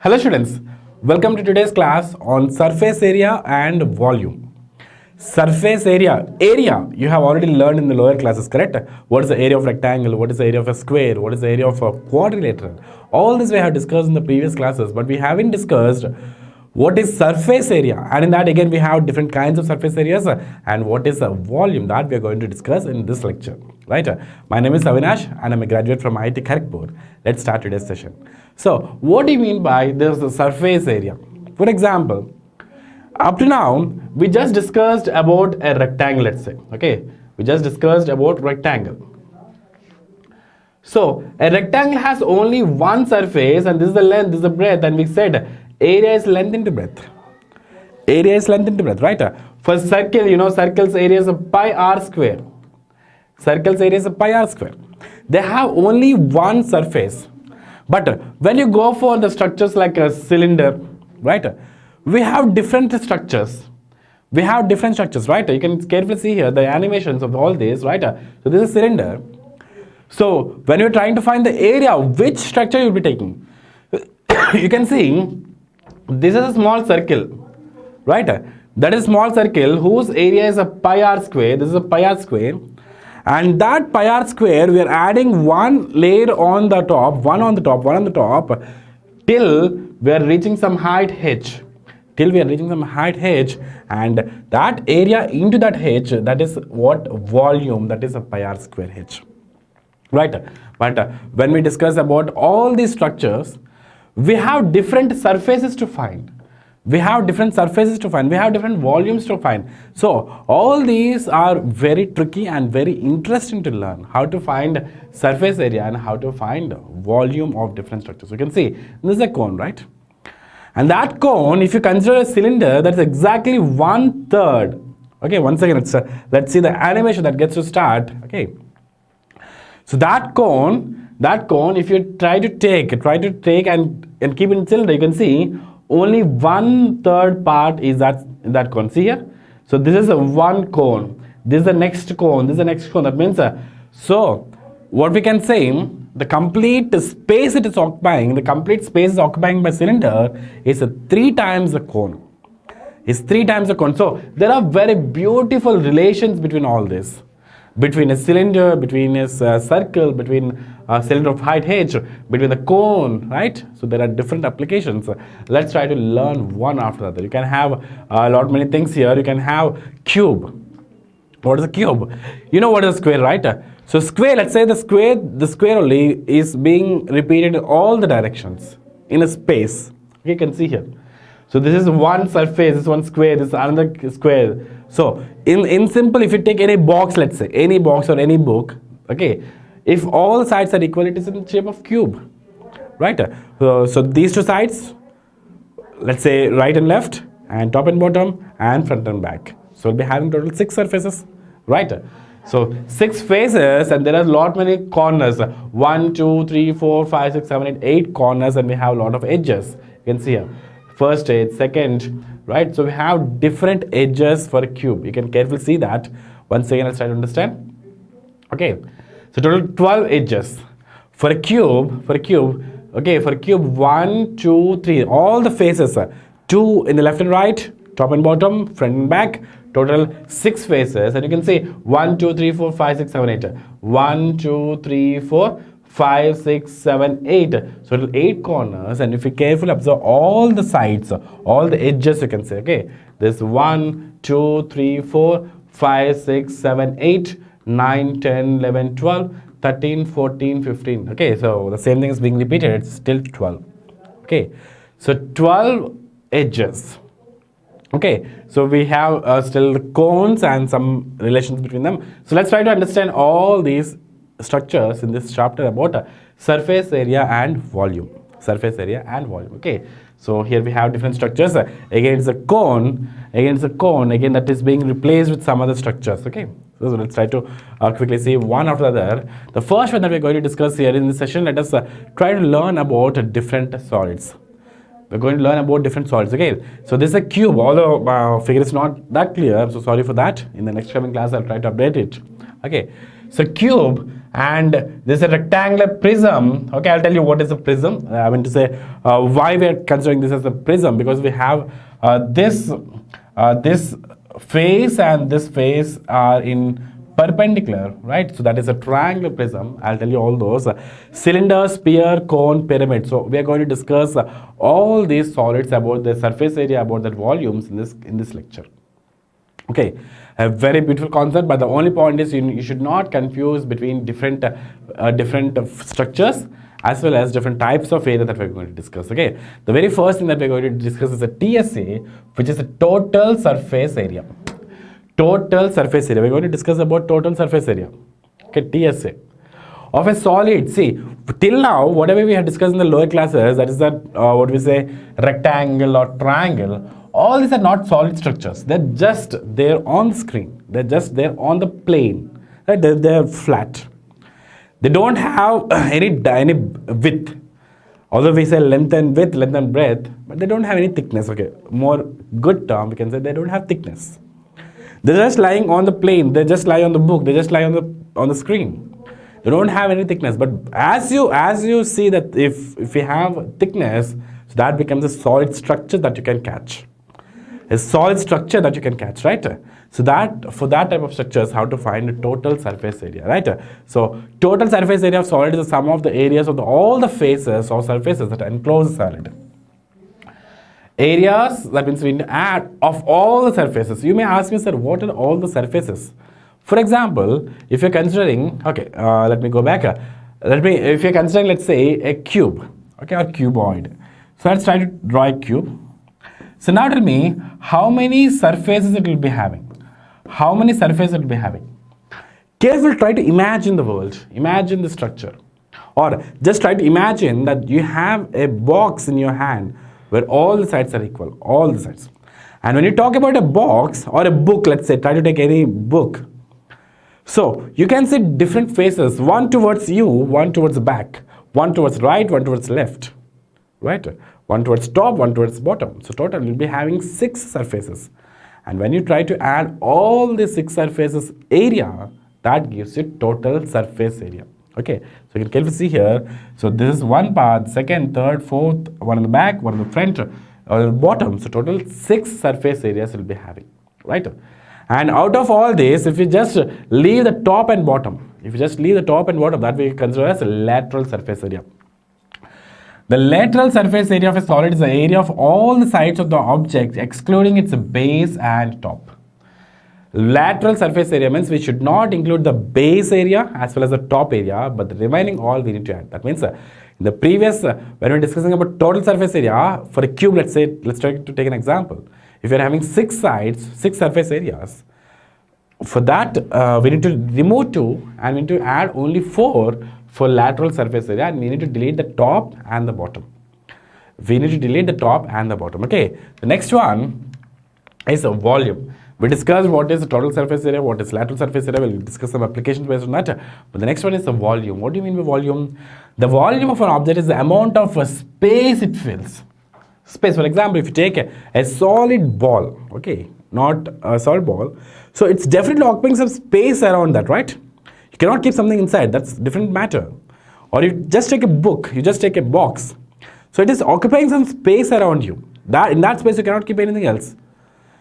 Hello students, welcome to today's class on surface area and volume. Surface area, you have already learned in the lower classes, correct? What is the area of rectangle, what is the area of a square, what is the area of a quadrilateral? All this we have discussed in the previous classes, but we haven't discussed what is surface area, and in that again we have different kinds of surface areas and what is a volume that we are going to discuss in this lecture, right? My name is Avinash and I'm a graduate from IIT Kharagpur. Let's start today's session. So what do you mean by there's a surface area? For example, up to now we just discussed about a rectangle, let's say, okay? We just discussed about rectangle. So a rectangle has only one surface and this is the length, this is the breadth, and we said area is length into breadth. Area is length into breadth, right? For circle, you know, circle's area is a pi r square. Circle's area is a pi r square. They have only one surface. But when you go for the structures like a cylinder, right? We have different structures. We have different structures, right? You can carefully see here the animations of all these, right? So this is cylinder. So when you're trying to find the area, which structure you'll be taking? You can see this is a small circle, right? That is a small circle whose area is a pi r square. This is a pi r square. And that pi r square, we are adding one layer on the top, one on the top, till we are reaching some height h. Till we are reaching some height h, and that area into that h, that is what volume, that is a pi r square h. Right? But when we discuss about all these structures, we have different surfaces to find. We have different surfaces to find. We have different volumes to find. So all these are very tricky and very interesting to learn. How to find surface area and how to find volume of different structures. You can see this is a cone, right? And that cone, if you consider a cylinder, that's exactly 1/3. Okay, once again, let's see the animation that gets to start. Okay. So that cone, if you try to take and keep it in cylinder, you can see only 1/3 part is that cone. See here? So this is a one cone. This is the next cone. This is the next cone. That means, so what we can say, the complete space it is occupying, the complete space is occupying by cylinder is 3 times the cone. Is 3 times the cone. So there are very beautiful relations between all this. Between a cylinder, between a circle, between a cylinder of height h, between the cone, right? So there are different applications. Let's try to learn one after the other. You can have many things here. You can have cube. What is a cube? You know what is a square, right? So square, let's say the square only is being repeated in all the directions in a space. You can see here. So this is one surface, this is one square, this is another square. So in simple, if you take any box, let's say any box or any book, okay, if all sides are equal, it is in the shape of cube, right? So these two sides, let's say right and left, and top and bottom, and front and back. So we'll be having total 6 surfaces, right? So 6 faces, and there are many corners. 1, 2, 3, 4, 5, 6, 7, 8, 8 corners, and we have a lot of edges. You can see here. First edge, second, right? So we have different edges for a cube. You can carefully see that. Once again, let's try to understand. Okay, so total 12 edges for a cube. Okay, for a cube, 1, 2, 3. All the faces, 2 in the left and right, top and bottom, front and back. Total 6 faces, and you can see 1, 2, 3, 4, 5, 6, 7, 8. 1, 2, 3, 4. 5, 6, 7, 8. So total 8 corners, and if you carefully observe all the sides, all the edges, you can say, okay, this 1, 2, 3, 4, 5, 6, 7, 8, 9, 10, 11, 12, 13, 14, 15. Okay, so the same thing is being repeated, it's still 12. Okay, so 12 edges. Okay, so we have still the cones and some relations between them. So let's try to understand all these structures in this chapter about surface area and volume. Surface area and volume. Okay, so here we have different structures. Again, it's a cone. Again, that is being replaced with some other structures. Okay, so let's try to quickly see one after the other. The first one that we're going to discuss here in this session, let us try to learn about different solids. We're going to learn about different solids. Okay, so this is a cube. Although figure is not that clear, so sorry for that. In the next coming class, I'll try to update it. Okay, so cube and this is a rectangular prism. Okay, I'll tell you what is a prism. I mean to say why we are considering this as a prism, because we have this face and this face are in perpendicular, right? So that is a triangular prism. I'll tell you all those. Cylinder, sphere, cone, pyramid. So we are going to discuss all these solids, about the surface area, about the volumes in this lecture. Okay, a very beautiful concept, but the only point is you should not confuse between different structures as well as different types of area that we're going to discuss. Okay, the very first thing that we're going to discuss is a TSA, which is a total surface area. Total surface area. We're going to discuss about total surface area. Okay, TSA of a solid. See, till now, whatever we had discussed in the lower classes, that is that what we say rectangle or triangle. All these are not solid structures. They're just there on screen. They're just there on the plane. Right? They're flat. They don't have any width. Although we say length and width, length and breadth, but they don't have any thickness. Okay, more good term, we can say they don't have thickness. They're just lying on the plane. They just lie on the book. They just lie on the screen. They don't have any thickness. But as you see that if we have thickness, so that becomes a solid structure that you can catch. A solid structure that you can catch, right? So that for that type of structures, how to find the total surface area, right? So total surface area of solid is the sum of the areas of all the faces or surfaces that enclose the solid. Areas, that means we need to add of all the surfaces. You may ask me, sir, what are all the surfaces? For example, if you're considering, okay, let me go back. If you're considering, let's say, a cube, okay, or cuboid. So let's try to draw a cube. So now tell me how many surfaces it will be having. How many surfaces it will be having? Careful, try to imagine the world. Imagine the structure. Or just try to imagine that you have a box in your hand where all the sides are equal, all the sides. And when you talk about a box or a book, let's say, try to take any book. So you can see different faces, one towards you, one towards the back, one towards right, one towards left, right? One towards top, one towards bottom. So total you'll be having 6 surfaces. And when you try to add all the 6 surfaces area, that gives you total surface area. Okay, so you can carefully see here. So this is one part, second, third, fourth, one on the back, one on the front, or the bottom. So total 6 surface areas will be having, right? And out of all this, if you just leave the top and bottom, that we consider as a lateral surface area. The lateral surface area of a solid is the area of all the sides of the object, excluding its base and top. Lateral surface area means we should not include the base area as well as the top area, but the remaining all we need to add. That means in the previous, when we're discussing about total surface area for a cube, let's try to take an example. If you're having 6 sides, 6 surface areas, for that we need to remove 2 and we need to add only 4 for lateral surface area, and we need to delete the top and the bottom. We need to delete the top and the bottom. Okay, the next one is a volume. We discussed what is the total surface area, what is lateral surface area. We'll discuss some applications based on that. But the next one is the volume. What do you mean by volume? The volume of an object is the amount of space it fills. Space, for example, if you take a solid ball, okay, not a solid ball, so it's definitely occupying some space around that, right? You cannot keep something inside, that's different matter. Or you just take a book, you just take a box. So it is occupying some space around you. In that space you cannot keep anything else.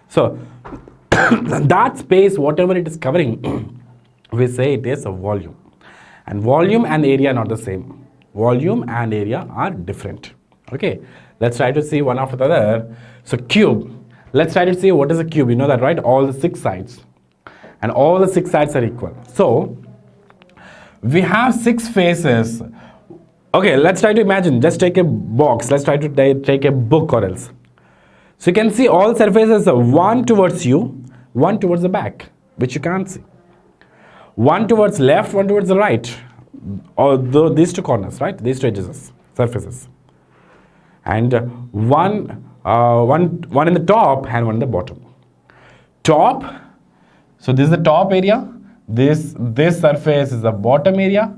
So that space, whatever it is covering, we say it is a volume. And volume and area are not the same. Volume and area are different. Okay, let's try to see one after the other. So cube, let's try to see what is a cube. You know that, right? All the 6 sides. And all the 6 sides are equal. So we have 6 faces. Okay, let's try to imagine. Just take a box. Let's try to take a book or else. So you can see all surfaces are one towards you, one towards the back, which you can't see. One towards left, one towards the right. Or these 2 corners, right? These 2 edges, surfaces. And one in the top and one in the bottom. Top. So this is the top area. This surface is the bottom area.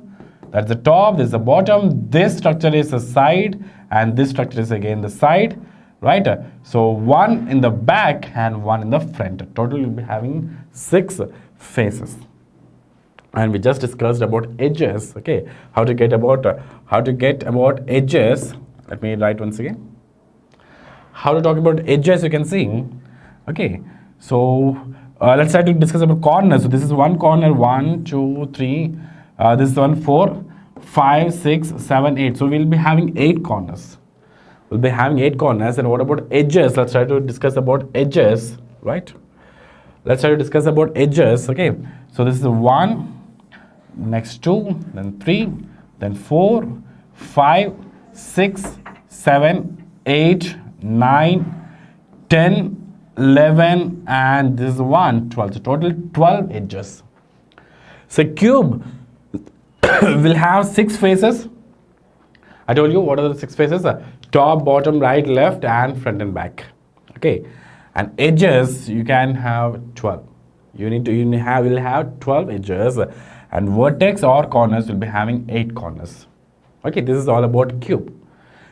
That's the top, this is the bottom. This structure is the side, and this structure is again the side, right? So one in the back and one in the front. Total you'll be having 6 faces. and we just discussed about edges. Okay, how to get about edges. Let me write once again. How to talk about edges, you can see. Okay, so let's try to discuss about corners. So this is one corner, 1 2 3, this is one 4 5 6 7 8. So we'll be having 8 corners. We'll be having 8 corners. And what about edges? Let's try to discuss about edges, right? Let's try to discuss about edges. Okay, so this is 1, next 2, then 3, then 4 5 6 7 8 9 10 11, and this is 1 12. So total 12 edges. So cube will have 6 faces. I told you what are the 6 faces: top, bottom, right, left, and front and back. Okay, and edges you can have 12. Will have 12 edges, and vertex or corners will be having 8 corners. Okay, this is all about cube.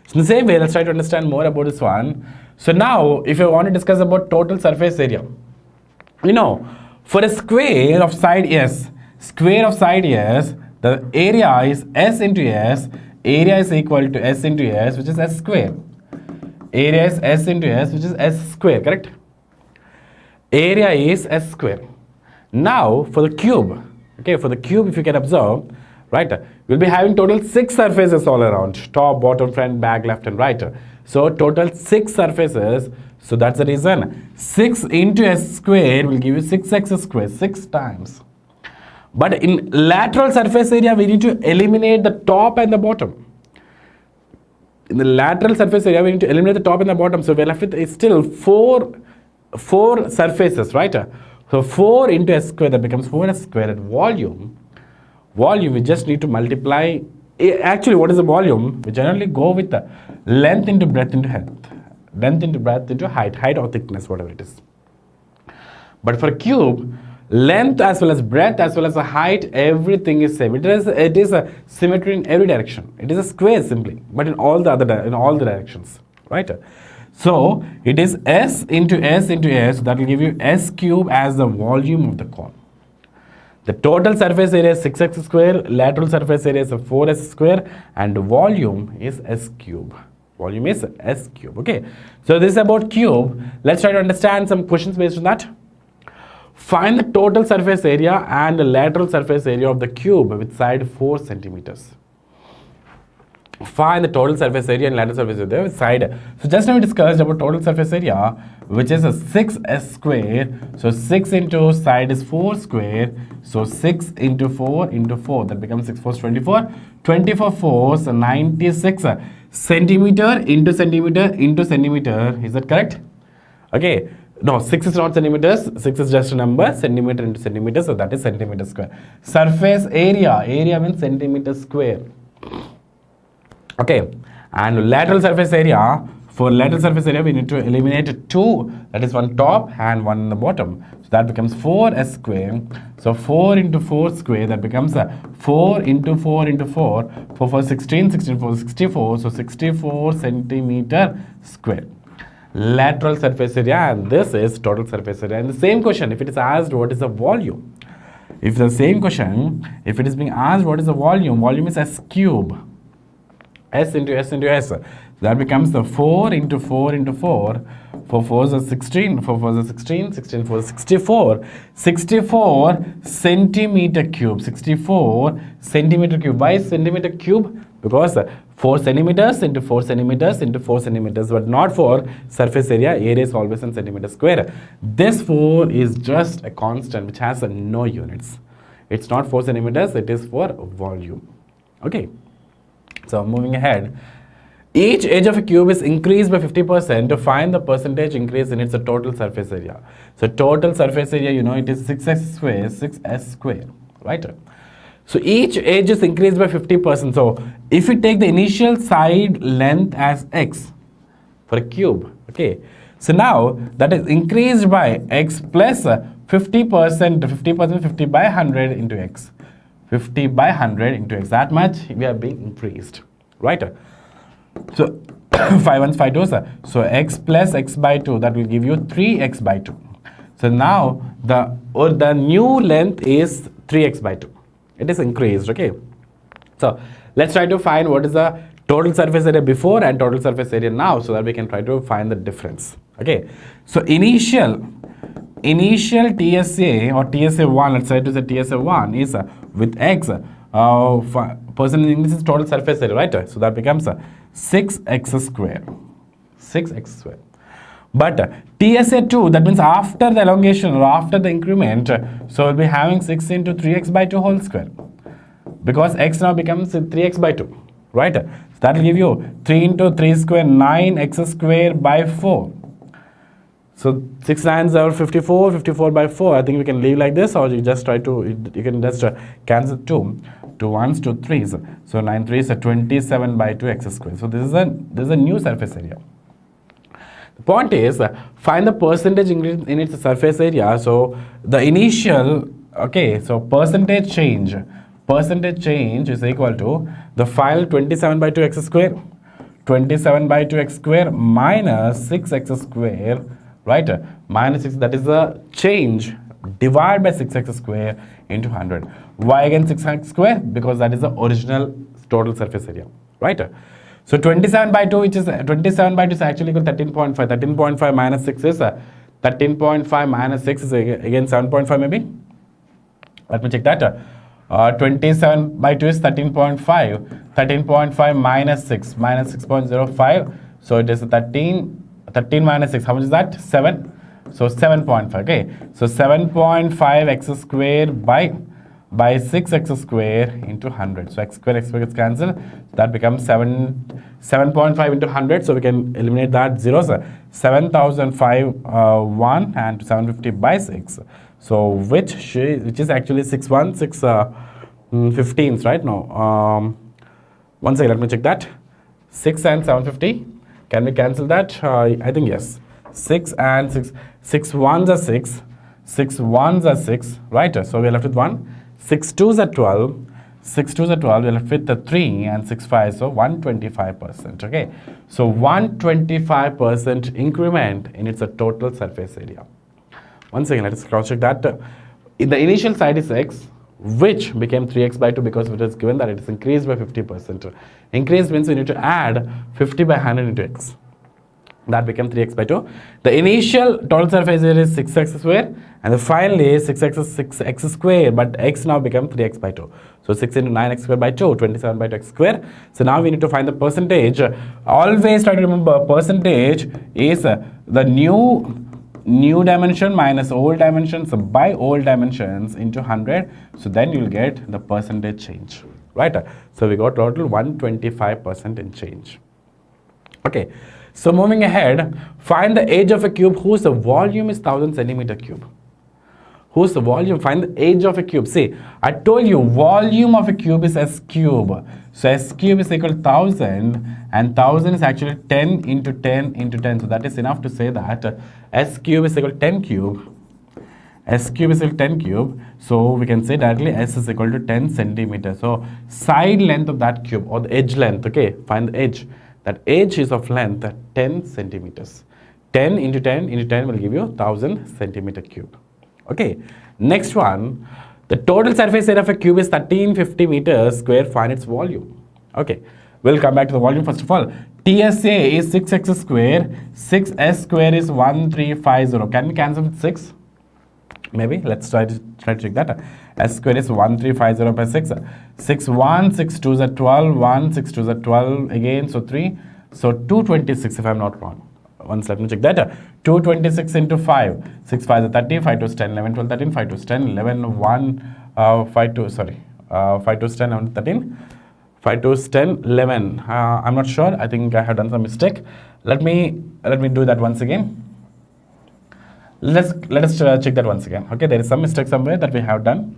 So in the same way, let's try to understand more about this one. So now, if you want to discuss about total surface area, for a square of side S, the area is S into S. Area is equal to S into S, which is S square. Area is S into S, which is S square, correct? Area is S square. Now, for the cube, okay, if you can observe, right, we'll be having total 6 surfaces all around: top, bottom, front, back, left, and right. So total 6 surfaces. So that's the reason 6 into S square will give you 6x square, 6 times. But in lateral surface area, we need to eliminate the top and the bottom. In the lateral surface area, we need to eliminate the top and the bottom. So we're left with still 4 surfaces, right? So 4 into S square, that becomes 4S square. At volume, we just need to multiply. Actually, what is the volume? We generally go with the length into breadth into height. Length into breadth into height or thickness, whatever it is. But for a cube, length as well as breadth as well as the height, everything is same. It is a symmetry in every direction. It is a square simply, but in all the directions, right? So it is S into S into S. That will give you S cube as the volume of the cone. The total surface area is 6x square, lateral surface area is 4s square, and volume is S cube. Volume is S cube. Okay, so this is about cube. Let's try to understand some questions based on that. Find the total surface area and the lateral surface area of the cube with side 4 centimeters. Find the total surface area and lateral surface area with side. So just now we discussed about total surface area, which is a 6s square. So 6 into side is 4 square. So 6 into 4 into 4, that becomes 6 4 24. 24 4s 96 centimeter into centimeter into centimeter. Is that correct? Okay. No, 6 is not centimeters. 6 is just a number. Centimeter into centimeter. So that is centimeter square. Surface area. Area means centimeter square. Okay, and lateral surface area. For lateral surface area, we need to eliminate 2. That is one top and one in the bottom. So that becomes 4s square. So 4 into 4 square, that becomes 4 into 4 into 4. 4 4 16, 16 4 64. So 64 centimeter square. Lateral surface area, and this is total surface area. And the same question, if it is asked what is the volume, if the same question, if it is being asked what is the volume, volume is S cube. S into S into S. That becomes the 4 into 4 into 4. 4 4s are 16. 4 4s are 16. 16 4 is 64. 64 centimeter cube. 64 centimeter cube. Why centimeter cube? Because 4 centimeters into 4 centimeters into 4 centimeters, but not for surface area. Area is always in centimeter square. This 4 is just a constant which has no units. It's not 4 centimeters. It is for volume. Okay. So moving ahead, each edge of a cube is increased by 50% to find the percentage increase in its total surface area. So total surface area, it is 6s square, 6s square, right? So each edge is increased by 50%. So if we take the initial side length as x for a cube, okay. So now that is increased by x plus 50%, 50 by 100 into x. 50 by 100 into x, that much we are being increased, right? So 5 1s 5 2s, so x plus x by 2, that will give you 3x by 2. So now the new length is 3x by 2. It is increased. Okay, so let's try to find what is the total surface area before and total surface area now, so that we can try to find the difference. Okay, so initial TSA or TSA1, let's say to the TSA1 is with x percentage increase is total surface area, right? So that becomes 6x square. 6x square. But TSA2, that means after the elongation or after the increment, so we'll be having 6 into 3x by 2 whole square, because x now becomes 3x by 2, right? So that will give you 3 into 3 square, 9x square by 4. So 6 nines are 54, 54 by 4. I think we can leave like this, or you just try to, you can just cancel 2 ones, 2 threes. So 9 threes are 27 by 2 x square. So this is a new surface area. The point is, find the percentage increase in its surface area. So the initial, okay, so percentage change is equal to the final 27 by 2 x square, 27 by 2 x square minus 6x square, right? Minus 6, that is the change, divided by 6x square into 100. Why again 6x square? Because that is the original total surface area, right? So 27 by 2, which is 27 by 2 is actually equal to 13.5. 13.5 minus 6 is 13.5 minus 6 is again 7.5 maybe. Let me check that. 27 by 2 is 13.5. 13.5 minus 6 minus 6.05. So it is 13 minus 6. How much is that? 7. So 7.5. Okay. So 7.5 x square by 6x square into 100. So x square gets cancelled. So that becomes 7.5 into 100. So we can eliminate that zeros. 7,005 1 and 750 by 6. So which is actually 15s, right? No. One second, let me check that. 6 and 750. Can we cancel that? I think yes. 6 and 6. 6 ones are 6. 6 ones are 6. Right? So we're left with 1. 6 2s are 12. 6 2s are 12. We're left with the 3 and 6 5. So 125%. Okay. So 125% increment in its total surface area. One second, let us cross check that. In the initial side is x, which became 3x by 2 because it is given that it is increased by 50%. Increased means we need to add 50 by 100 into x. That became 3x by 2. The initial total surface area is 6x square, and the final is 6x square, but x now become 3x by 2. So 6 into 9x square by 2, 27 by 2 x square. So now we need to find the percentage. Always try to remember percentage is the new dimension minus old dimensions by old dimensions into 100. So then you'll get the percentage change, right? So we got total 125% in change. Okay, so moving ahead, find the age of a cube whose volume is 1000 centimeter cube. Whose volume? Find the age of a cube. See, I told you volume of a cube is s cube. So s cube is equal to 1000, and 1000 is actually 10 into 10 into 10. So that is enough to say that s cube is equal to 10 cube. S cube is equal to 10 cube. So we can say directly s is equal to 10 centimeters. So side length of that cube, or the edge length, okay, find the edge. That edge is of length 10 centimeters. 10 into 10 into 10 will give you 1000 centimeter cube. Okay, next one, the total surface area of a cube is 1350 meters square. Find its volume. Okay, we'll come back to the volume first of all. TSA is 6x square, 6s square is 1350. Can we cancel with 6? Maybe. Let's try to check that. S square is 1350 by 6. 6 1, 6 2s are 12, 1, 6 2s are 12 again, so 3. So 226 if I'm not wrong. Once let me check that. 226 into 5. 6 5 is 30, 5 2 is 10, 11 12 13, 5 2 is 10, 11 1, 5 2, sorry, 5 2 is 10, 11 13, 5 2 is 10, 11. I'm not sure. I think I have done some mistake. Let me do that once again. Let us check that once again. Okay, there is some mistake somewhere that we have done.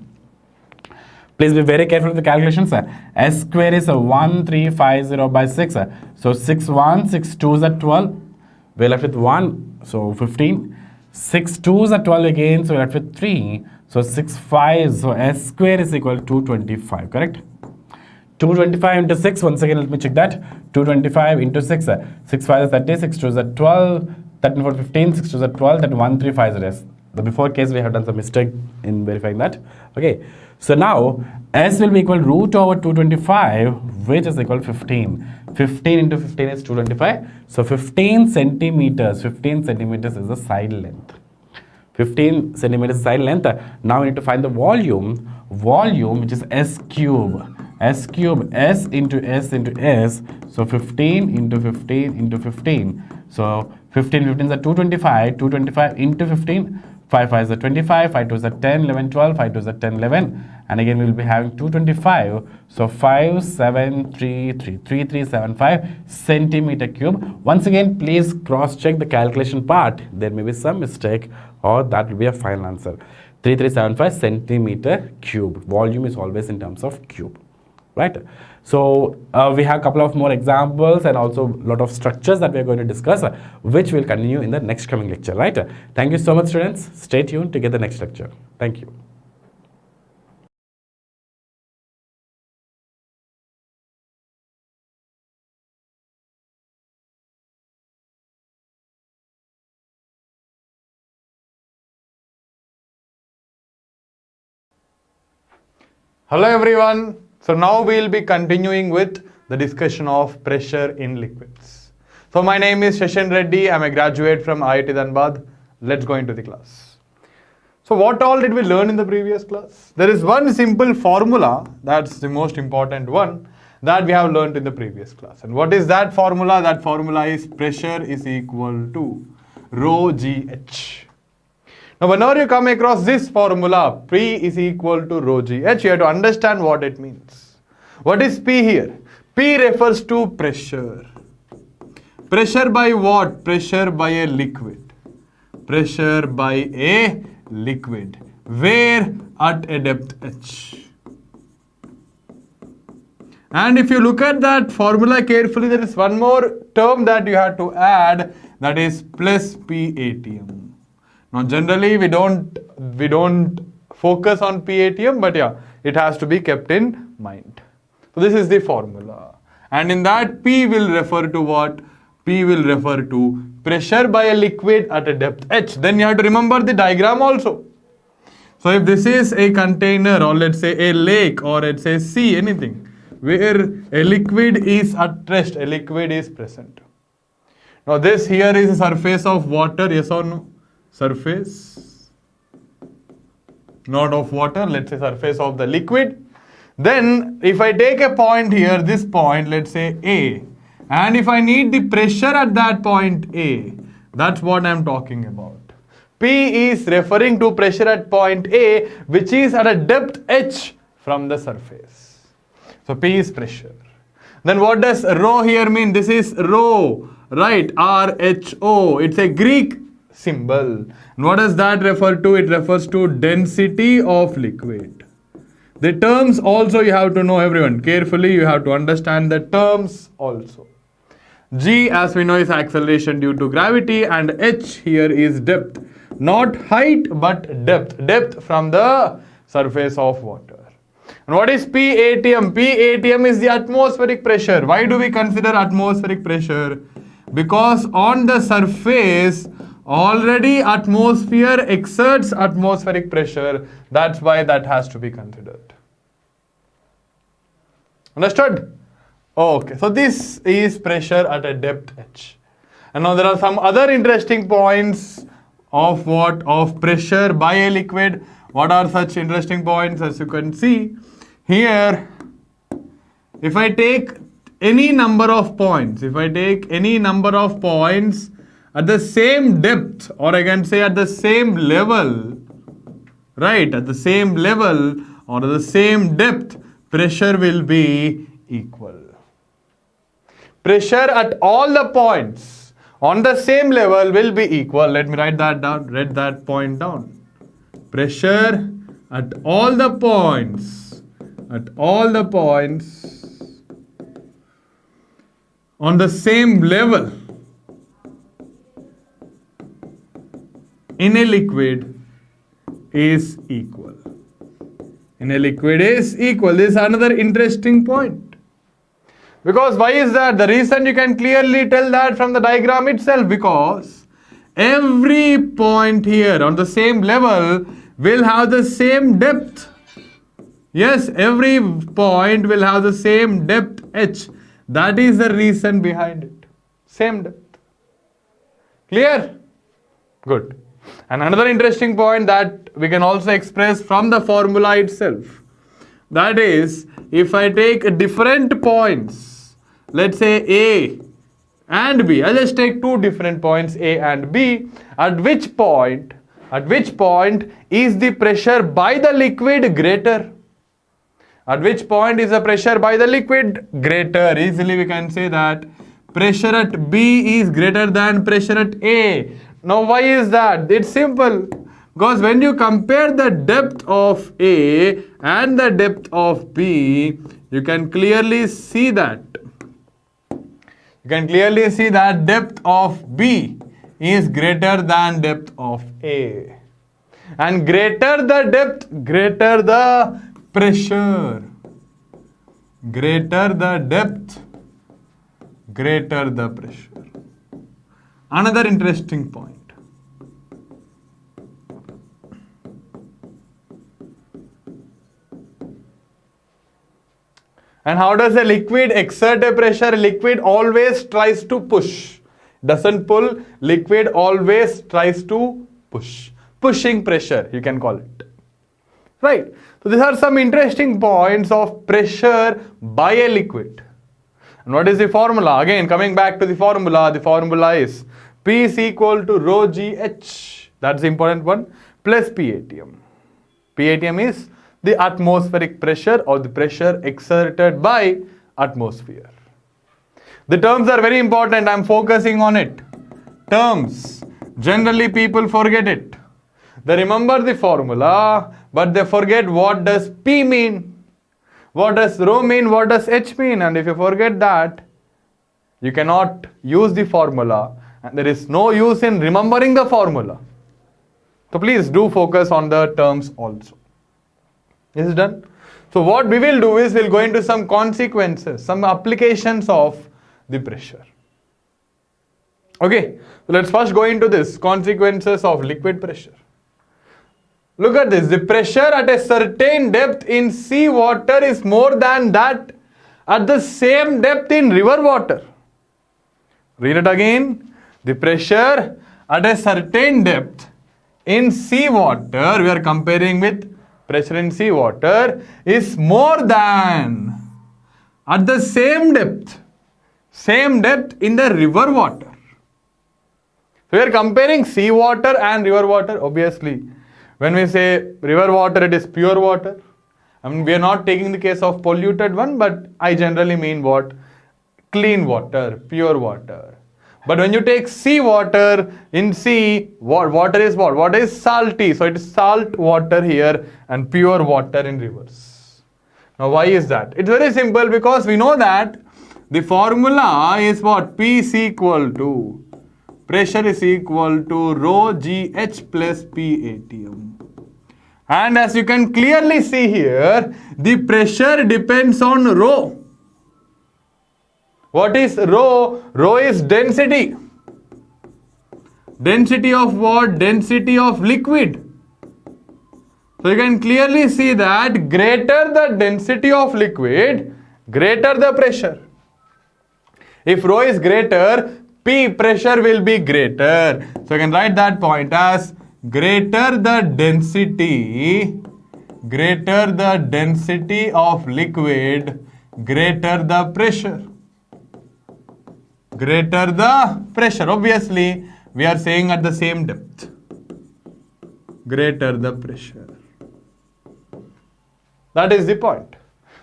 Please be very careful with the calculations. S square is 1350 by 6. So 6 1, 6 2s are 12. We're left with 1, so 15. 6 2s are 12 again, so we're left with 3. So 6 5, so S square is equal to 225, correct? 225 into 6, once again let me check that. 225 into 6. 6 5 is 30, 6 2s are 12. 13 4 15, 6 2s are 12, that 1350 is The before case we have done some mistake in verifying that. Okay, so now S will be equal root over 225, which is equal to 15. 15 into 15 is 225. So 15 centimeters is the side length. 15 centimeters side length. Now we need to find the volume, which is S cube. S cube, S into S into S. So 15 into 15 into 15. So 15 is 225. 225 into 15. 5 5 is 25, 5 2 is 10, 11, 12, 5 2 is 10, 11. And again we will be having 225. So 5733375 centimeter cube. Once again, please cross check the calculation part. There may be some mistake, or that will be a final answer. 3375 centimeter cube. Volume is always in terms of cube, right? So we have a couple of more examples and also a lot of structures that we are going to discuss, which will continue in the next coming lecture, right? Thank you so much, students. Stay tuned to get the next lecture. Thank you. Hello everyone. So now we will be continuing with the discussion of pressure in liquids. So my name is Shashan Reddy. I am a graduate from IIT Dhanbad. Let's go into the class. So what all did we learn in the previous class? There is one simple formula, that's the most important one, that we have learned in the previous class. And what is that formula? That formula is pressure is equal to rho GH. Now, whenever you come across this formula, P is equal to rho GH, you have to understand what it means. What is P here? P refers to pressure. Pressure by what? Pressure by a liquid. Pressure by a liquid. Where? At a depth H. And if you look at that formula carefully, there is one more term that you have to add, that is plus PATM. Now generally we don't focus on PATM, but yeah, it has to be kept in mind. So this is the formula. And in that, P will refer to what? P will refer to pressure by a liquid at a depth H. Then you have to remember the diagram also. So if this is a container, or let's say a lake, or let's say sea, anything, where a liquid is at rest, a liquid is present. Now this here is a surface of water, yes or no? Surface, not of water, let's say surface of the liquid. Then if I take a point here, this point, let's say A, and if I need the pressure at that point A, that's what I'm talking about. P is referring to pressure at point A, which is at a depth H from the surface. So P is pressure. Then what does rho here mean? This is rho, right? R-H-O. It's a Greek symbol. And what does that refer to? It refers to density of liquid. The terms also you have to know, everyone. Carefully you have to understand the terms also. G, as we know, is acceleration due to gravity, and H here is depth. Not height but depth. Depth from the surface of water. And what is PATM? PATM is the atmospheric pressure. Why do we consider atmospheric pressure? Because on the surface already atmosphere exerts atmospheric pressure. That's why that has to be considered. Understood? Okay, so this is pressure at a depth H. And now there are some other interesting points of what? Of pressure by a liquid. What are such interesting points? As you can see here, if I take any number of points, at the same depth, or I can say at the same level, right, at the same level or the same depth, pressure will be equal. Pressure at all the points on the same level will be equal. Let me write that down, write that point down. Pressure at all the points, on the same level in a liquid is equal. In a liquid is equal. This is another interesting point. Because why is that? The reason you can clearly tell that from the diagram itself, because every point here on the same level will have the same depth. Yes, every point will have the same depth h. That is the reason behind it. Same depth. Clear? Good. And another interesting point that we can also express from the formula itself. That is, if I take different points, let's say A and B. I'll just take two different points A and B. At which point is the pressure by the liquid greater? At which point is the pressure by the liquid greater? Easily we can say that pressure at B is greater than pressure at A. Now why is that? It's simple. Because when you compare the depth of A and the depth of B, you can clearly see that. Depth of B is greater than depth of A. And greater the depth, greater the pressure. Greater the depth, greater the pressure. Another interesting point. And how does a liquid exert a pressure? Liquid always tries to push. Doesn't pull. Liquid always tries to push. Pushing pressure, you can call it. Right. So these are some interesting points of pressure by a liquid. And what is the formula? Again, coming back to the formula is P is equal to rho GH. That's the important one. Plus PATM. PATM is the atmospheric pressure or the pressure exerted by atmosphere. The terms are very important. I'm focusing on it. Terms. Generally people forget it. They remember the formula, but they forget what does P mean. What does rho mean? What does H mean? And if you forget that, you cannot use the formula. And there is no use in remembering the formula. So please do focus on the terms also. Is it done? So what we will do is we'll go into some consequences, some applications of the pressure. Okay, so let's first go into this consequences of liquid pressure. Look at this. The pressure at a certain depth in sea water is more than that at the same depth in river water. Read it again. The pressure at a certain depth in sea water, we are comparing with pressure in sea water, is more than at the same depth in the river water. So we are comparing sea water and river water. Obviously, when we say river water, it is pure water. I mean, we are not taking the case of polluted one, but I generally mean what? Clean water, pure water. But when you take sea water, in sea, water is what? Water is salty. So it is salt water here and pure water in rivers. Now why is that? It's very simple, because we know that the formula is what? P is equal to, pressure is equal to rho GH plus PATM. And as you can clearly see here, the pressure depends on rho. What is rho? Rho is density. Density of what? Density of liquid. So you can clearly see that greater the density of liquid, greater the pressure. If rho is greater, P pressure will be greater. So you can write that point as greater the density of liquid, greater the pressure. Greater the pressure. Obviously, we are saying at the same depth. Greater the pressure. That is the point.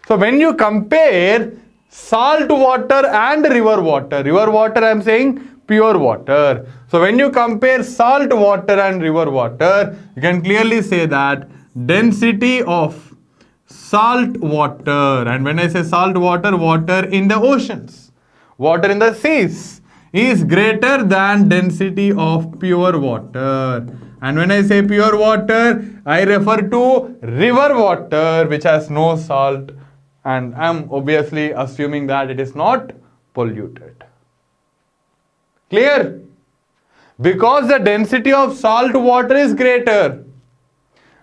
So when you compare salt water and river water I am saying pure water. So when you compare salt water and river water, you can clearly say that density of salt water, and when I say salt water, water in the oceans, water in the seas, is greater than density of pure water. And when I say pure water, I refer to river water which has no salt, and I am obviously assuming that it is not polluted. Clear? Because the density of salt water is greater.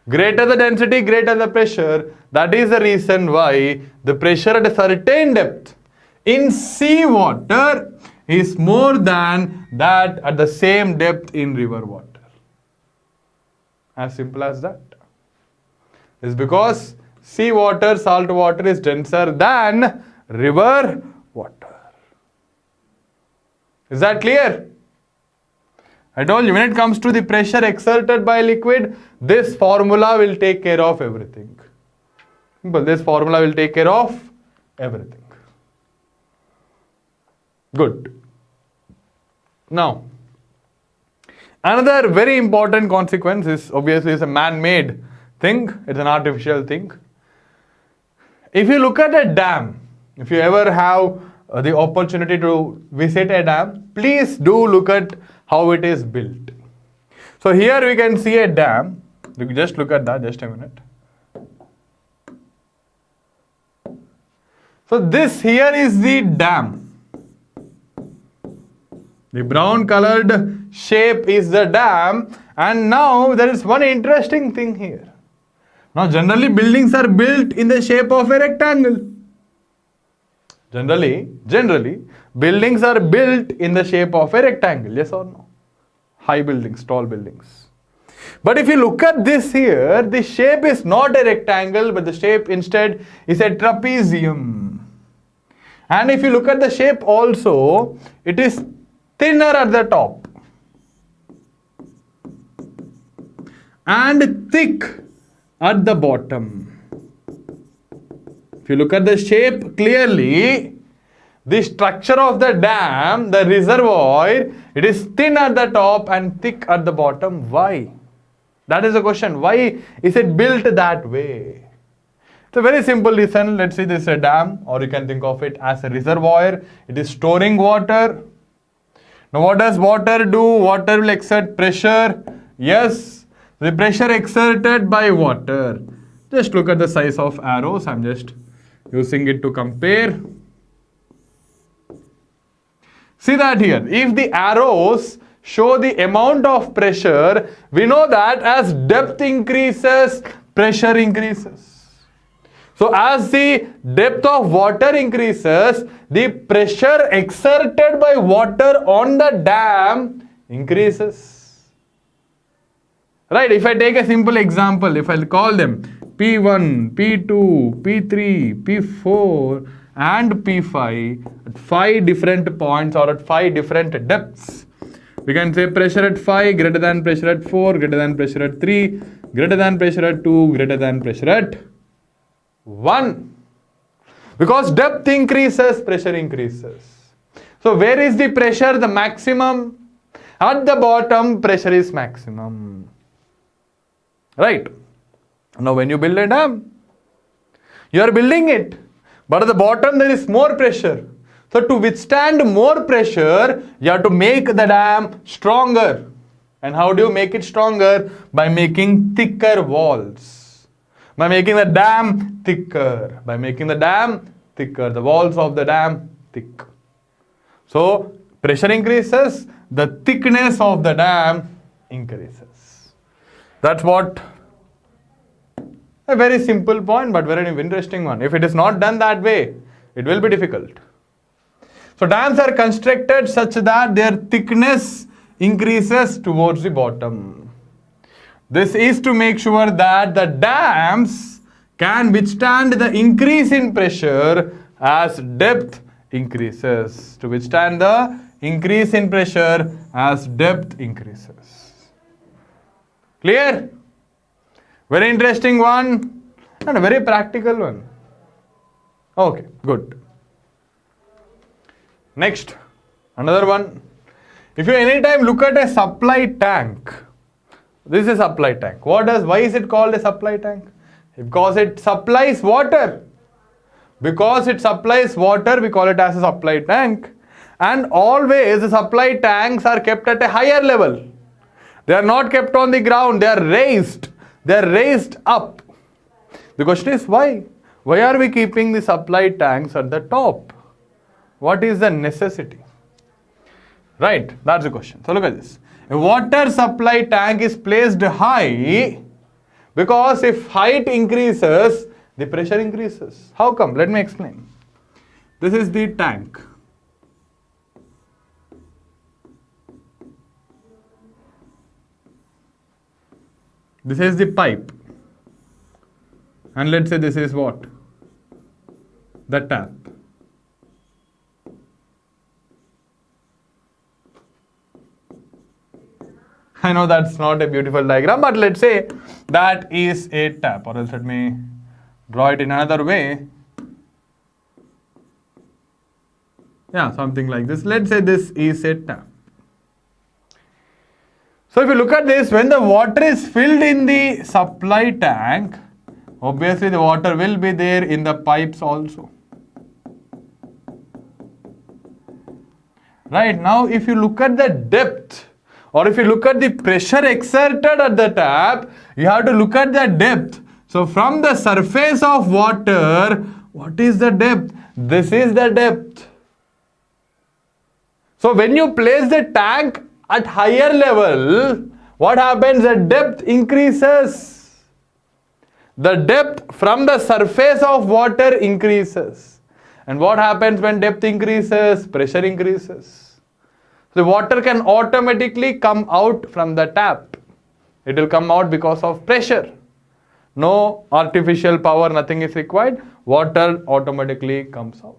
Greater the density, greater the pressure. That is the reason why the pressure at a certain depth in sea water is more than that at the same depth in river water. As simple as that. It's because sea water, salt water is denser than river water. Is that clear? I told you, when it comes to the pressure exerted by liquid, this formula will take care of everything. Simple. This formula will take care of everything. Good. Now, another very important consequence is obviously it's a man-made thing. It's an artificial thing. If you look at a dam, if you ever have the opportunity to visit a dam, please do look at how it is built. So here we can see a dam. You can just look at that, just a minute. So this here is the dam. The brown colored shape is the dam, and now there is one interesting thing here. Now generally buildings are built in the shape of a rectangle. Generally, buildings are built in the shape of a rectangle, yes or no? High buildings, tall buildings. But if you look at this here, the shape is not a rectangle, but the shape instead is a trapezium. And if you look at the shape also, it is thinner at the top and thick at the bottom. If you look at the shape clearly, the structure of the dam, the reservoir, it is thin at the top and thick at the bottom. Why? That is the question. Why is it built that way? It's a very simple reason. Let's say this is a dam, or you can think of it as a reservoir. It is storing water. Now what does water do? Water will exert pressure. Yes, the pressure exerted by water. Just look at the size of arrows. I'm just using it to compare. See that here. If the arrows show the amount of pressure, we know that as depth increases, pressure increases. So as the depth of water increases, the pressure exerted by water on the dam increases. Right? If I take a simple example, if I call them P1, P2, P3, P4 and P5 at 5 different points or at 5 different depths, we can say pressure at 5 greater than pressure at 4, greater than pressure at 3, greater than pressure at 2, greater than pressure at 1. Because depth increases, pressure increases. So where is the pressure the maximum? At the bottom, pressure is maximum. Right? Now when you build a dam, you are building it, but at the bottom there is more pressure. So to withstand more pressure, you have to make the dam stronger. And how do you make it stronger? By making thicker walls. By making the dam thicker. By making the dam thicker. The walls of the dam thick. So pressure increases, the thickness of the dam increases. That's what a very simple point, but very interesting one. If it is not done that way, it will be difficult. So dams are constructed such that their thickness increases towards the bottom. This is to make sure that the dams can withstand the increase in pressure as depth increases. To withstand the increase in pressure as depth increases. Clear? Very interesting one and a very practical one. Okay, good. Next, another one. If you anytime look at a supply tank, this is a supply tank. Why is it called a supply tank? Because it supplies water. Because it supplies water, we call it as a supply tank. And always the supply tanks are kept at a higher level. They are not kept on the ground, they are raised. They are raised up. The question is why? Why are we keeping the supply tanks at the top? What is the necessity? Right, that's the question. So look at this. A water supply tank is placed high because if height increases, the pressure increases. How come? Let me explain. This is the tank. This is the pipe. And let's say this is what? The tap. I know that's not a beautiful diagram, but let's say that is a tap, or else let me draw it in another way. Yeah, something like this. Let's say this is a tap. So if you look at this, when the water is filled in the supply tank, obviously the water will be there in the pipes also. Right, now if you look at the depth, or if you look at the pressure exerted at the tap, you have to look at the depth. So from the surface of water, what is the depth? This is the depth. So when you place the tank at higher level, what happens? The depth increases. The depth from the surface of water increases. And what happens when depth increases? Pressure increases. The water can automatically come out from the tap. It will come out because of pressure. No artificial power, nothing is required. Water automatically comes out.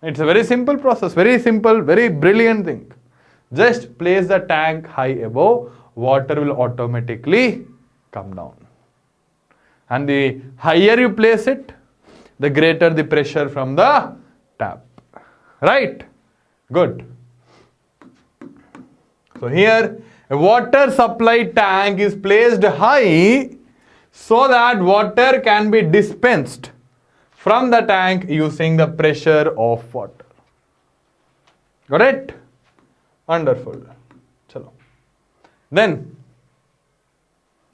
It's a very simple process, very simple, very brilliant thing. Just place the tank high above, water will automatically come down. And the higher you place it, the greater the pressure from the tap. Right? Good. So here a water supply tank is placed high so that water can be dispensed from the tank using the pressure of water. Got it? Wonderful. Chalo. Then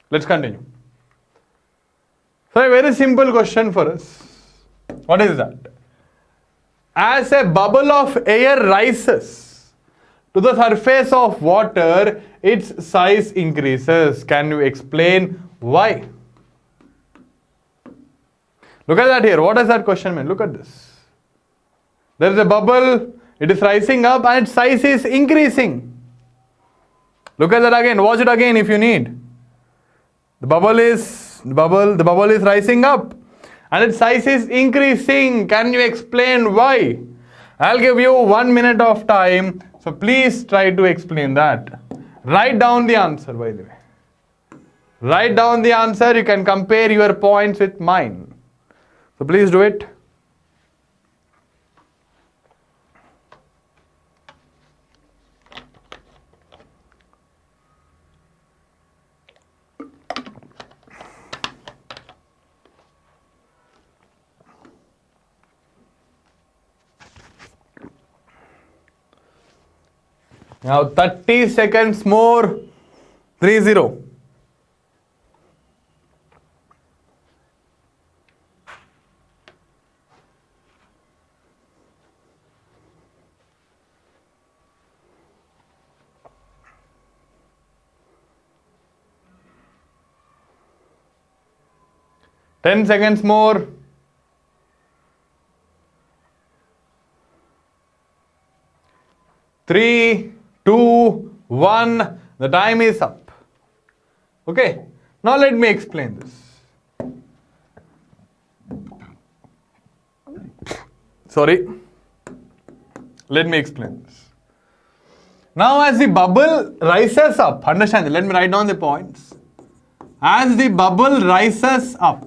let's continue. So a very simple question for us. What is that? As a bubble of air rises to the surface of water, its size increases. Can you explain why? Look at that here. What does that question mean? Look at this. There is a bubble. It is rising up and its size is increasing. Look at that again. Watch it again if you need. The bubble is rising up and its size is increasing. Can you explain why? I'll give you 1 minute of time. So please try to explain that. Write down the answer, by the way. Write down the answer. You can compare your points with mine. So please do it. Now 30 seconds more. 3-0. Ten seconds more. 3, 2, 1. The time is up. Okay. Now let me explain this. Sorry. Let me explain this. Now as the bubble rises up, understand, let me write down the points. As the bubble rises up,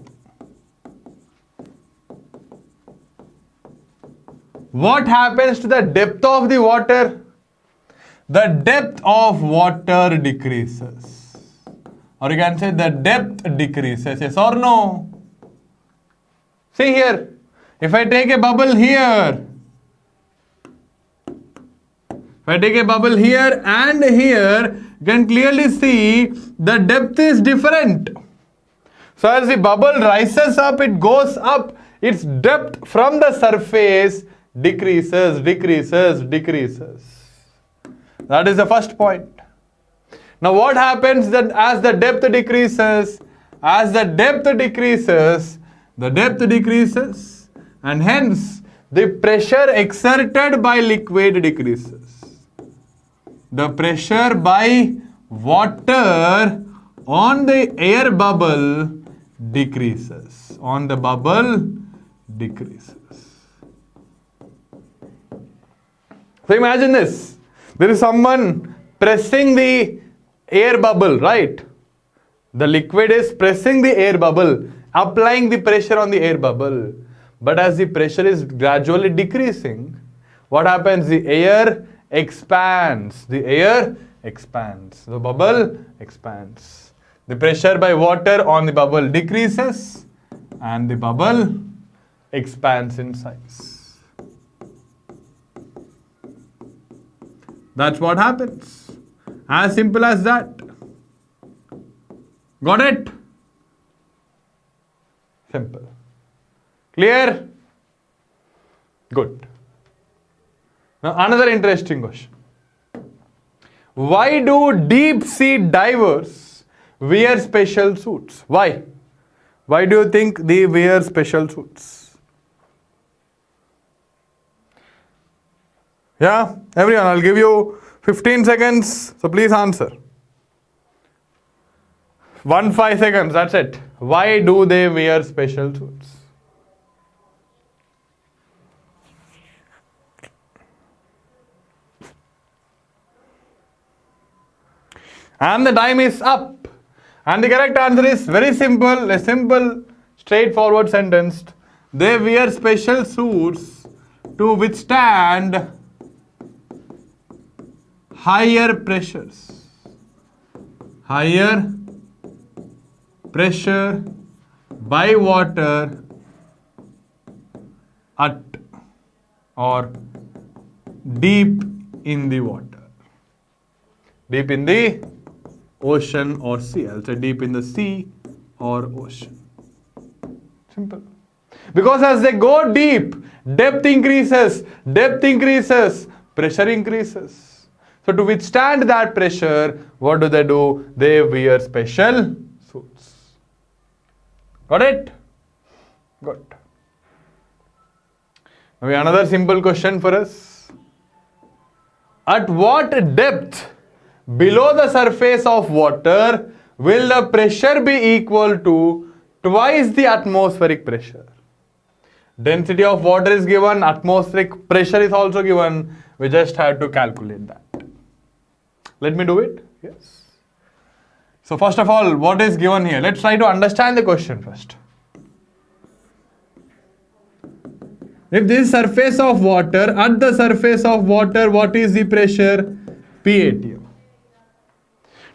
what happens to the depth of the water? The depth of water decreases. Or you can say the depth decreases. Yes or no? See here. If I take a bubble here, and here, you can clearly see the depth is different. So as the bubble rises up, it goes up. Its depth from the surface decreases, decreases, decreases. That is the first point. Now what happens that as the depth decreases, the depth decreases, and hence the pressure exerted by liquid decreases. The pressure by water on the air bubble decreases. On the bubble decreases. So imagine this. There is someone pressing the air bubble, right? The liquid is pressing the air bubble, applying the pressure on the air bubble. But as the pressure is gradually decreasing, what happens? The air expands. The air expands. The bubble expands. The pressure by water on the bubble decreases and the bubble expands in size. That's what happens. As simple as that. Got it? Simple. Clear? Good. Now another interesting question. Why do deep sea divers wear special suits? Why? Why do you think they wear special suits? Yeah, everyone, I'll give you 15 seconds, so please answer. 5 seconds, that's it. Why do they wear special suits? And the time is up. And the correct answer is very simple, a simple, straightforward sentence. They wear special suits to withstand higher pressures. Higher pressure by water at or deep in the water. Deep in the ocean or sea. I'll say deep in the sea or ocean. Simple. Because as they go deep, depth increases, pressure increases. So to withstand that pressure, what do? They wear special suits. Got it? Good. Now another simple question for us. At what depth below the surface of water will the pressure be equal to twice the atmospheric pressure? Density of water is given, atmospheric pressure is also given. We just have to calculate that. Let me do it. Yes. So first of all, what is given here? Let's try to understand the question first. If this is surface of water, at the surface of water, what is the pressure? P atm.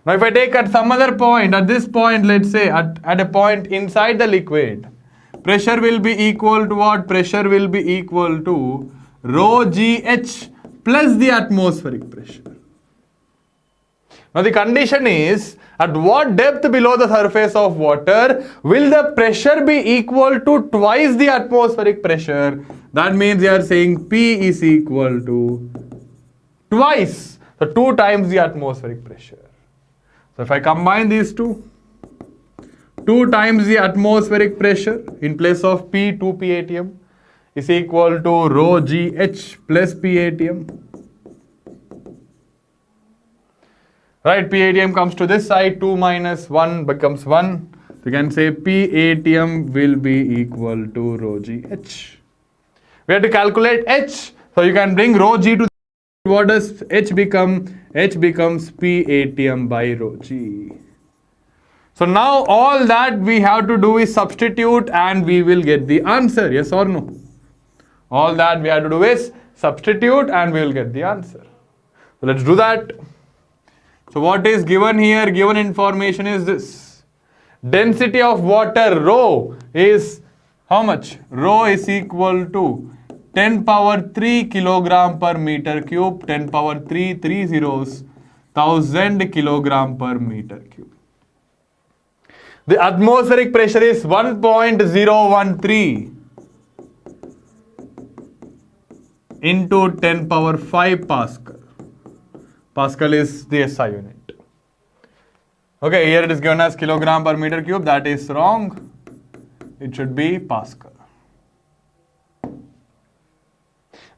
Now if I take at some other point, at this point, let's say at a point inside the liquid, pressure will be equal to what? Pressure will be equal to rho GH plus the atmospheric pressure. Now the condition is, at what depth below the surface of water will the pressure be equal to twice the atmospheric pressure? That means you are saying P is equal to twice, so 2 times the atmospheric pressure. So if I combine these two, 2 times the atmospheric pressure in place of P, 2 P atm is equal to rho GH plus P atm. Right, P atm comes to this side, 2 minus 1 becomes 1. So you can say P atm will be equal to rho GH. We have to calculate H, so you can bring rho G to what does H become? H becomes P atm by rho G. So now all that we have to do is substitute and we will get the answer, yes or no? All that we have to do is substitute and we will get the answer. So let's do that. So what is given here? Given information is this. Density of water, rho, is how much? Rho is equal to 10 power 3 kilogram per meter cube, 10 power 3, 3 zeros, 1000 kilogram per meter cube. The atmospheric pressure is 1.013. into 10 power 5 Pascal. Pascal is the SI unit. Okay, here it is given as kilogram per meter cube. That is wrong. It should be Pascal.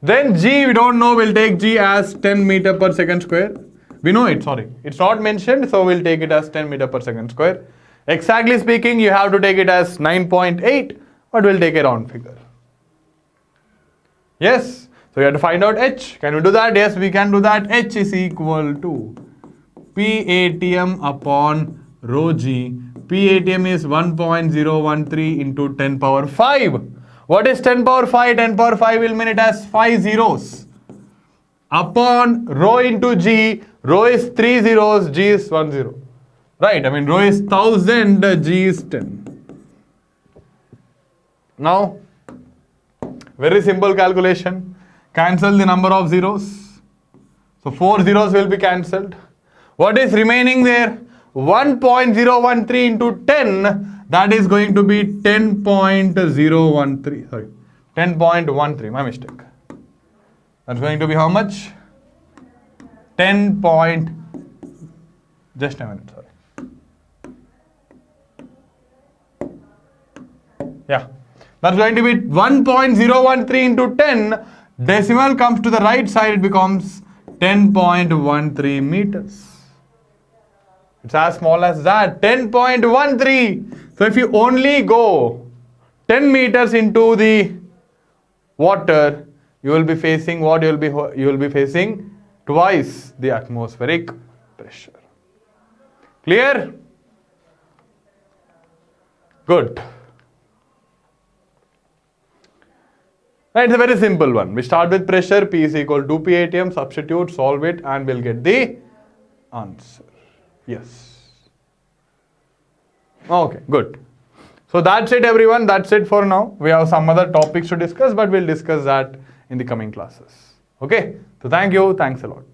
Then G, we don't know, we'll take G as 10 meter per second square. We know it, sorry. It's not mentioned, so we'll take it as 10 meter per second square. Exactly speaking, you have to take it as 9.8, but we'll take a round figure. Yes, so you have to find out H. Can we do that? Yes, we can do that. H is equal to PATM upon rho G. PATM is 1.013 into 10 power 5. What is 10 power 5? 10 power 5 will mean it as 5 zeros. Upon rho into G, rho is 3 zeros, G is 1 zero. Right, I mean rho is 1000, G is 10. Now, very simple calculation. Cancel the number of zeros. So 4 zeros will be cancelled. What is remaining there? 1.013 into 10, that is going to be 10.013. Sorry, 10.13, my mistake. That's going to be how much? 10 point, just a minute, sorry. Yeah, that's going to be 1.013 into 10. Decimal comes to the right side, it becomes 10.13 meters. It's as small as that, 10.13. So if you only go 10 meters into the water, you will be facing what? You will be facing twice the atmospheric pressure. Clear? Good. Right, it's a very simple one. We start with pressure, P is equal to 2 PATM, substitute, solve it, and we'll get the answer. Yes. Okay, good. So that's it, everyone. That's it for now. We have some other topics to discuss, but we'll discuss that in the coming classes. Okay. So thank you. Thanks a lot.